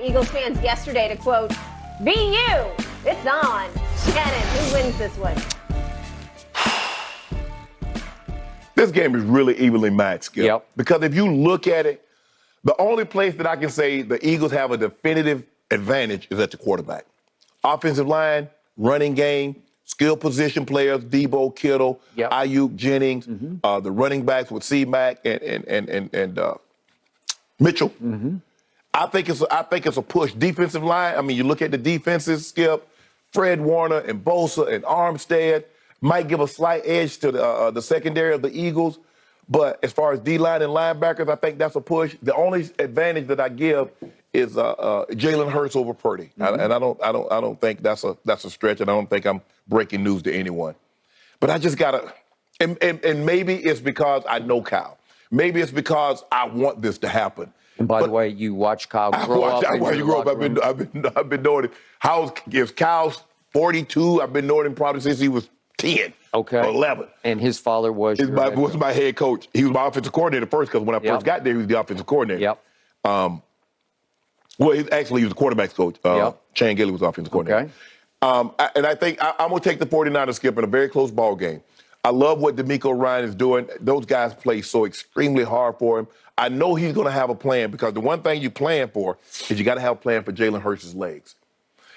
Eagles fans yesterday to, quote, "Be you. It's on." Shannon, who wins this one? This game is really evenly matched, Skip. Yep. Because if you look at it, the only place that I can say the Eagles have a definitive advantage is at the quarterback. Offensive line, running game, skill position players, Debo, Kittle, Yep. Ayuk, Jennings, the running backs with C-Mac and Mitchell. I think it's a push. Defensive line, I mean, you look at the defenses, Skip, Fred Warner and Bosa and Armstead might give a slight edge to the secondary of the Eagles. But as far as D-line and linebackers, I think that's a push. The only advantage that I give is Jalen Hurts over Purdy, and I don't think that's a stretch, and I don't think I'm breaking news to anyone. But I just gotta, and maybe it's because I know Kyle. Maybe it's because I want this to happen. And by the way, you watch Kyle grow up. I watch you grow up. I've been knowing it. If Kyle's 42, I've been knowing him probably since he was 10 or 11. And his father was my head coach. He was my offensive coordinator first, because when I first got there, he was the offensive coordinator. Yep. Well, he was the quarterback's coach. Chan Gilly was the offensive coordinator. Okay. And I think I'm going to take the 49ers, Skip, in a very close ball game. I love what D'Amico Ryan is doing. Those guys play so extremely hard for him. I know he's going to have a plan, because the one thing you plan for is you got to have a plan for Jalen Hurts' legs.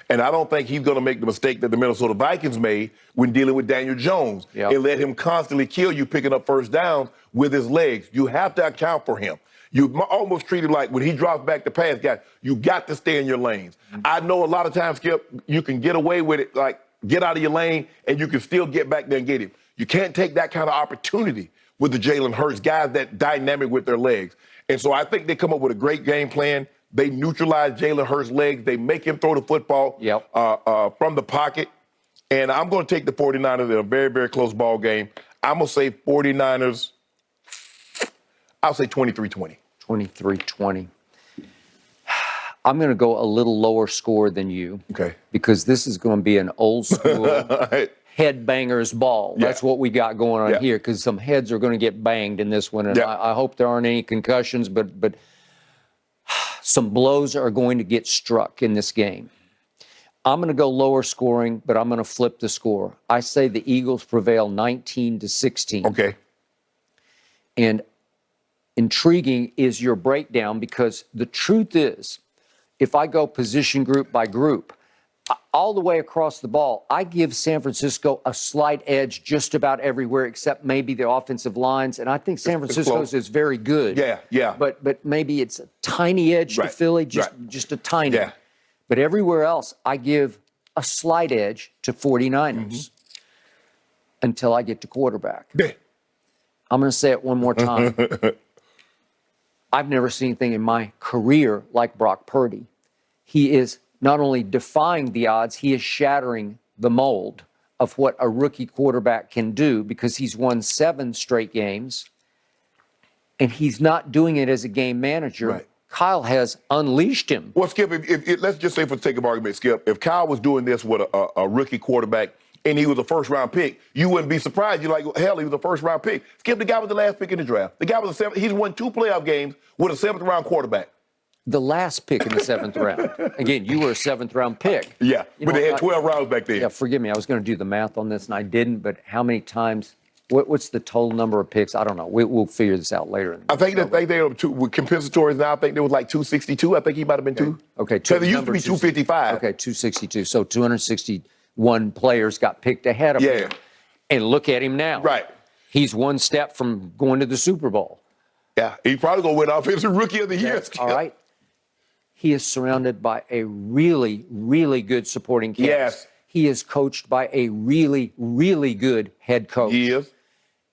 And I don't think he's going to make the mistake that the Minnesota Vikings made when dealing with Daniel Jones. And let him constantly kill you picking up first downs with his legs. You have to account for him. You almost treat him like when he drops back to pass, guys, you got to stay in your lanes. I know a lot of times, Skip, you can get away with it, like get out of your lane, and you can still get back there and get him. You can't take that kind of opportunity with the Jalen Hurts, guys that dynamic with their legs. And so I think they come up with a great game plan. They neutralize Jalen Hurts' legs. They make him throw the football from the pocket. And I'm going to take the 49ers in a very, very close ball game. I'm going to say 49ers, I'll say 23-20. 23-20. I'm going to go a little lower score than you. Okay. Because this is going to be an old school headbangers ball. That's what we got going on here, because some heads are going to get banged in this one. And I hope there aren't any concussions, but some blows are going to get struck in this game. I'm going to go lower scoring, but I'm going to flip the score. I say the Eagles prevail 19-16. Okay. And intriguing is your breakdown, because the truth is, if I go position group by group, all the way across the ball, I give San Francisco a slight edge just about everywhere except maybe the offensive lines. And I think San Francisco's is very good. Yeah. But maybe it's a tiny edge to Philly, just a tiny. Yeah. But everywhere else, I give a slight edge to 49ers until I get to quarterback. I'm going to say it one more time. I've never seen anything in my career like Brock Purdy. He is not only defying the odds, he is shattering the mold of what a rookie quarterback can do, because he's won 7 straight games, and he's not doing it as a game manager. Kyle has unleashed him. Well, Skip, if let's just say for the sake of argument, Skip, if Kyle was doing this with a rookie quarterback and he was a first-round pick, you wouldn't be surprised. You're like, hell, he was a first-round pick. Skip, the guy was the last pick in the draft. The guy was he's won 2 playoff games with a 7th-round quarterback. The last pick in the 7th round. Again, you were a 7th-round pick. Yeah, but they had 12 rounds back then. Yeah, forgive me. I was going to do the math on this, and I didn't. But how many times? What's the total number of picks? I don't know. We'll figure this out later. I think that they were with compensatories now. I think there was like 262. I think he might have been 2. Okay. So there used to be 255. Okay, 262. So 261 players got picked ahead of him. And look at him now. Right. He's one step from going to the Super Bowl. Yeah, he's probably going to win Offensive Rookie of the Year. All right. He is surrounded by a really, really good supporting cast. Yes. He is coached by a really, really good head coach. He is.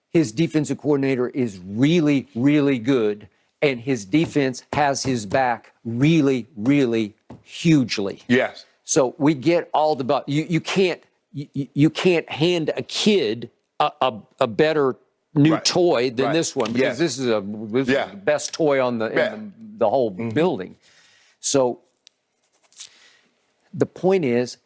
His defensive coordinator is really, really good, and his defense has his back really, really hugely. Yes. So we get all the you can't hand a kid a better new toy than this one, because this is the best toy on the whole building. So the point is,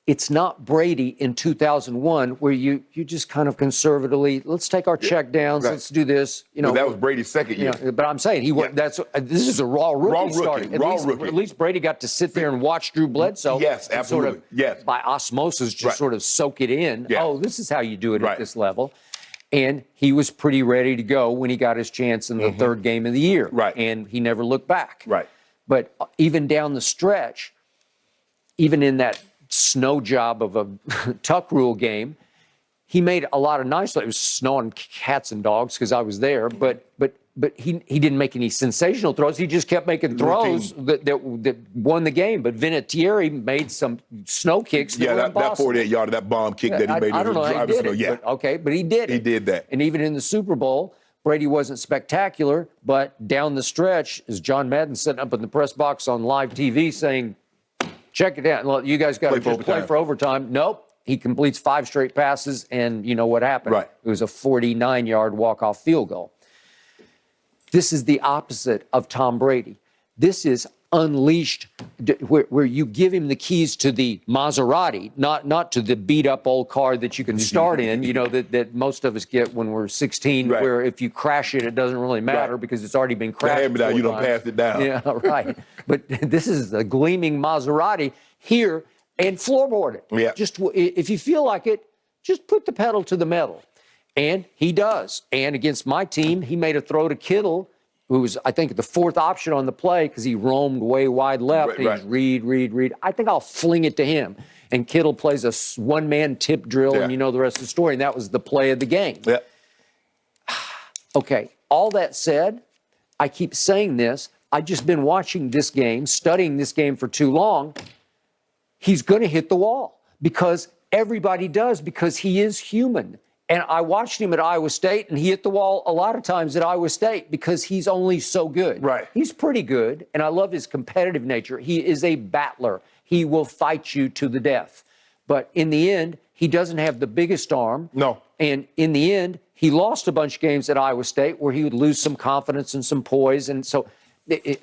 It's not Brady in 2001 where you just kind of conservatively, let's take our check downs, right. let's do this. You know, But that was Brady's second year. But I'm saying this is a raw rookie starting. At least Brady got to sit there and watch Drew Bledsoe. Yes, absolutely. Sort of by osmosis, just sort of soak it in. Yeah. Oh, this is how you do it at this level. And he was pretty ready to go when he got his chance in the third game of the year. Right. And he never looked back. Right. But even down the stretch, even in that snow job of a tuck rule game, he made a lot of nice. It was snowing cats and dogs because I was there, but he didn't make any sensational throws. He just kept making throws that won the game. But Vinatieri made some snow kicks. That 48-yarder, that bomb kick that he made. I don't know how he did it. But he did it. He did that. And even in the Super Bowl, Brady wasn't spectacular, but down the stretch, as John Madden sitting up in the press box on live TV saying, check it out. You guys got to play for overtime. Nope. He completes 5 straight passes, and you know what happened. Right. It was a 49-yard walk-off field goal. This is the opposite of Tom Brady. This is unleashed, where you give him the keys to the Maserati, not to the beat-up old car that you can start in, you know, that most of us get when we're 16, where if you crash it, it doesn't really matter because it's already been crashed. You don't pass it down. Yeah, right. But this is the gleaming Maserati here and floorboard it. Yeah. Just if you feel like it, just put the pedal to the metal. And he does. And against my team, he made a throw to Kittle, who was, I think, the 4th option on the play because he roamed way wide left. And he's read. I think I'll fling it to him. And Kittle plays a one-man tip drill, and you know the rest of the story. And that was the play of the game. Yeah. Okay, all that said, I keep saying this. I've just been watching this game, studying this game for too long. He's going to hit the wall because everybody does, because he is human. And I watched him at Iowa State, and he hit the wall a lot of times at Iowa State because he's only so good. Right. He's pretty good, and I love his competitive nature. He is a battler. He will fight you to the death. But in the end, he doesn't have the biggest arm. No. And in the end, he lost a bunch of games at Iowa State where he would lose some confidence and some poise. And so,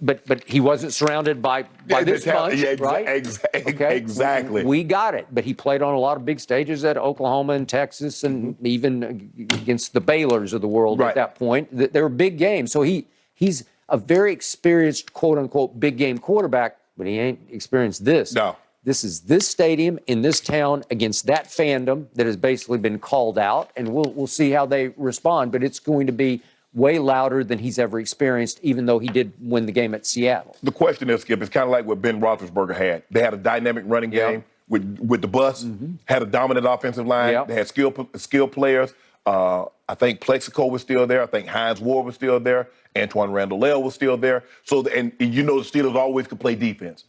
but he wasn't surrounded by this bunch, right? Exactly. We got it. But he played on a lot of big stages at Oklahoma and Texas, and even against the Baylors of the world at that point. They were big games. So he's a very experienced, quote unquote, big game quarterback, but he ain't experienced this. No. This is this stadium in this town against that fandom that has basically been called out, and we'll see how they respond. But it's going to be way louder than he's ever experienced, even though he did win the game at Seattle. The question is, Skip, it's kind of like what Ben Roethlisberger had. They had a dynamic running game with the bus, had a dominant offensive line. They had skilled players. I think Plexico was still there. I think Hines Ward was still there. Antoine Randall was still there. So, and you know the Steelers always could play defense.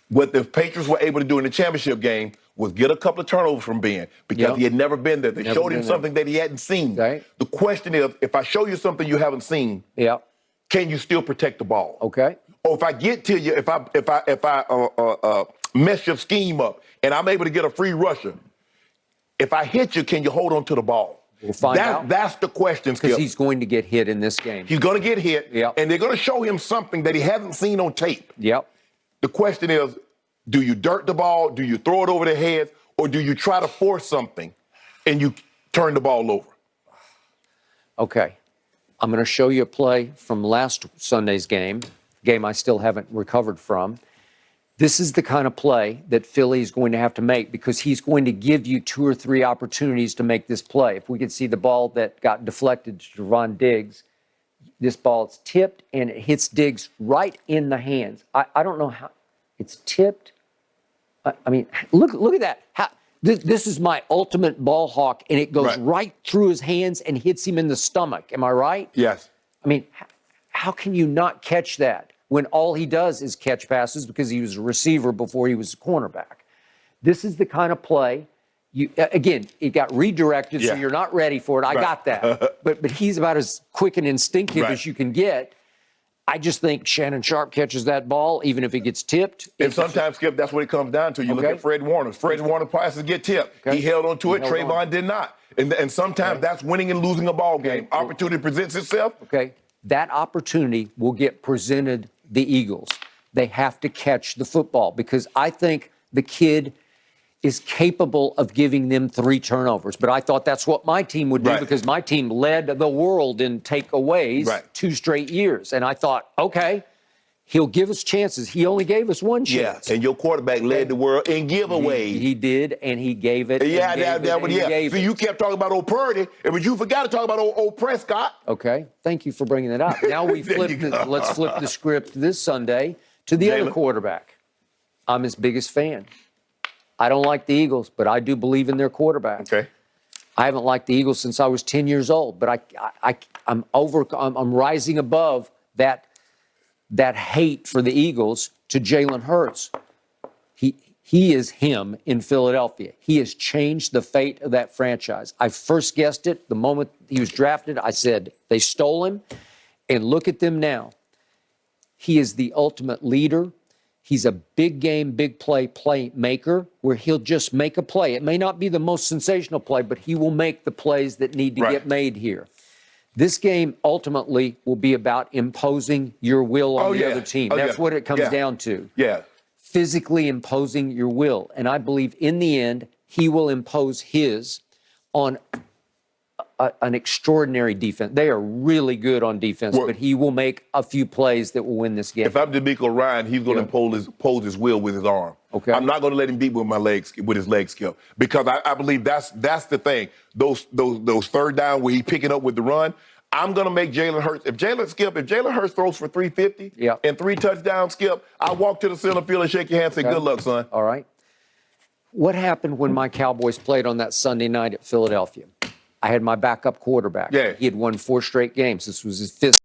What the Patriots were able to do in the championship game was get a couple of turnovers from Ben because he had never been there. They showed him something that he hadn't seen. Okay. The question is, if I show you something you haven't seen, can you still protect the ball? Okay. Or if I get to you, if I mess your scheme up and I'm able to get a free rusher, if I hit you, can you hold on to the ball? We'll find out. That's the question, Skip. Because he's going to get hit in this game. He's going to get hit, and they're going to show him something that he hasn't seen on tape. The question is, do you dirt the ball, do you throw it over their heads, or do you try to force something and you turn the ball over? Okay. I'm going to show you a play from last Sunday's game I still haven't recovered from. This is the kind of play that Philly is going to have to make because he's going to give you 2 or 3 opportunities to make this play. If we could see the ball that got deflected to Javon Diggs, this ball is tipped and it hits Diggs right in the hands. I don't know how it's tipped. I mean, look at that. This is my ultimate ball hawk, and it goes right through his hands and hits him in the stomach. Am I right? Yes. I mean, how can you not catch that when all he does is catch passes because he was a receiver before he was a cornerback? This is the kind of play. Again, it got redirected, so you're not ready for it. I got that. But he's about as quick and instinctive as you can get. I just think Shannon Sharp catches that ball, even if it gets tipped. And sometimes, Skip, that's what it comes down to. You look at Fred Warner. Fred Warner passes get tipped. He held on to it. Trayvon did not. And sometimes that's winning and losing a ball game. Opportunity presents itself. Okay. That opportunity will get presented the Eagles. They have to catch the football because I think the kid is capable of giving them 3 turnovers. But I thought that's what my team would do Right. because my team led the world in takeaways Right. 2 straight years. And I thought, okay, he'll give us chances. He only gave us 1 chance. Yeah, and your quarterback led the world in giveaways. He did, and he gave it. Yeah, and gave it, and he gave See, it. you kept talking about old Purdy, but you forgot to talk about old Prescott. Okay, thank you for bringing that up. Now we There flip. you go. Let's flip the script this Sunday to the other Jalen. quarterback. I'm his biggest fan. I don't like the Eagles, but I do believe in their quarterback. Okay. I haven't liked the Eagles since I was 10 years old, but I'm rising above that hate for the Eagles to Jalen Hurts. He is him in Philadelphia. He has changed the fate of that franchise. I first guessed it the moment he was drafted. I said, they stole him, and look at them now. He is the ultimate leader. He's a big game, big play maker where he'll just make a play. It may not be the most sensational play, but he will make the plays that need to get made here. This game ultimately will be about imposing your will on the other team. That's what it comes down to. Yeah. Physically imposing your will. And I believe in the end, he will impose his on an extraordinary defense. They are really good on defense, but he will make a few plays that will win this game. If I'm DeMeco Ryan, he's going to impose his will with his arm. Okay. I'm not going to let him beat with his leg skill, because I believe that's the thing. Those third down where he picking up with the run, I'm going to make Jalen Hurts. If Jalen Hurts throws for 350 and 3 touchdowns, Skip, I walk to the center field and shake your hand and say, good luck, son. All right. What happened when my Cowboys played on that Sunday night at Philadelphia? I had my backup quarterback. Yeah. He had won 4 straight games. This was his 5th